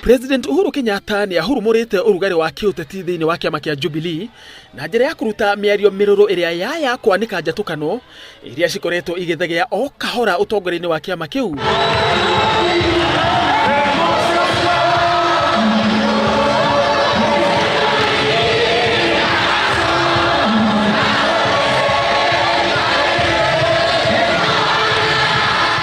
President Uhuru Kenyatta ni ahurumurite urugari wa kiuteti thiini wa kiama kia Jubilee na njira ya kuruta miario miruru iria yaya kwanika njatukano iria cikoretwo igithegea o kahora utongori-ini wa kiama kiu.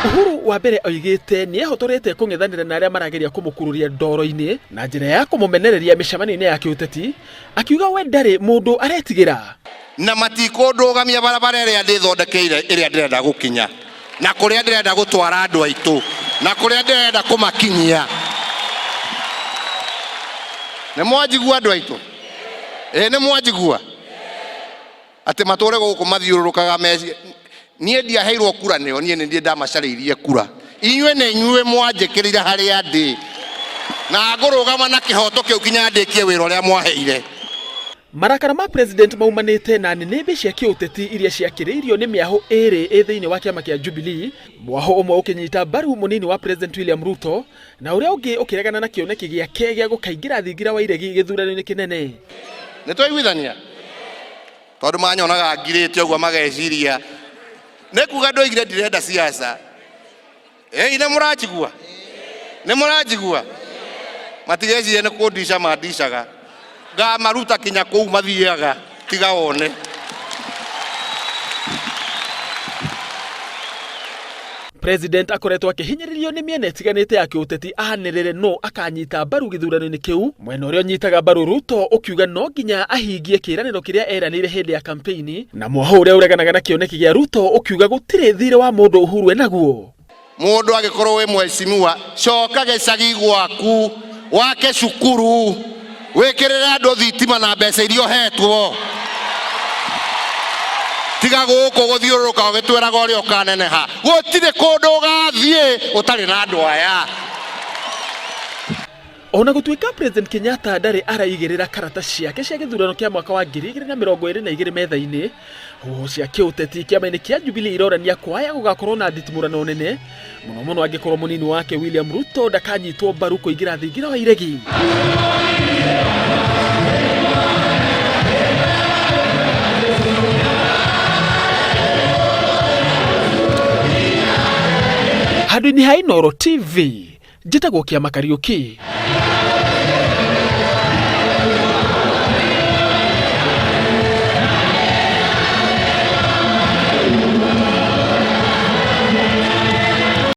Uhuru wa mbere oigite ni ehotorete kung'ethanira na aria marageria kumukururia ndoro-ini na njira ya kumumenereria micemani-ini ya kiuteti, akiuga we ndari mundu aretigira na matikundũgamia barabara iria ndithondekeire iria ndirenda gukinya na kuria ndirenda gutwara andu aitu na kuria ndirenda kumakinyia. Ni mwanjigua andu aitu? Ni mwanjigua? Ati mature guku mathiururukaga meci nie ndiaheirwo kura neo nie ndie ndamacariirie kura inywe ne inywe mwanjikirire haria ndi na ngurugama na kihoto kiu kinya ndikie wira uria mwaheire. Marakara ma president maumanite na nenebe cia kiuteti iria ciakiriirio ni miaho iri thiini wa kiama kia Jubilee, mwaho umwe ukinyita baru munini wa president William Ruto na uria ungi ukiregana na kioneki giake gia gukaingira thingira wa iregi githurano-ini kinene. Ni twaiguithania tondu manyonaga ngirite uguo mageciria ne kuga ndoigire ndirenda siasa. Ine murajigua? Ne murajigua? Matigecirie ne kundisha mandishaga ga maruta kinya kou mathiaga tiga one. President akoretwo akihinyiririo ni miena itiganite ya kiuteti ahanirire no akanyita baru githurano-ini kiu, mwena uria nyitaga baru Ruto ukiuga no nginya ahingie kiraniro kiria eranire hindi ya campaign, na mwaho uria ureganaga na kioneki gia Ruto ukiuga gutire thire wa mundu Uhuru enaguo. Mundu agikorwo we mwecimiwa coka gicagi gwaku wake cukuru wikirire andu thitima na mbeca irio hetwo tiga guku guthiururuka ugitwiraga uria ukaneneha gutire kundu ugathie utari na andu aya. Ona gutuika President Kenyatta ndari araigirira karata ciake cia githurano kia mwaka wa 2022 metha-ini, cia kiuteti kiama-ini kia Jubilee irorania kwaya gugakorwo na nditimurano nene muno angikorwo munini wake William Ruto ndakanyitwo baru kuingira thingira wa iregi. Handũ-inĩ ha Inooro TV, njĩtagwo Kĩama Kariũki.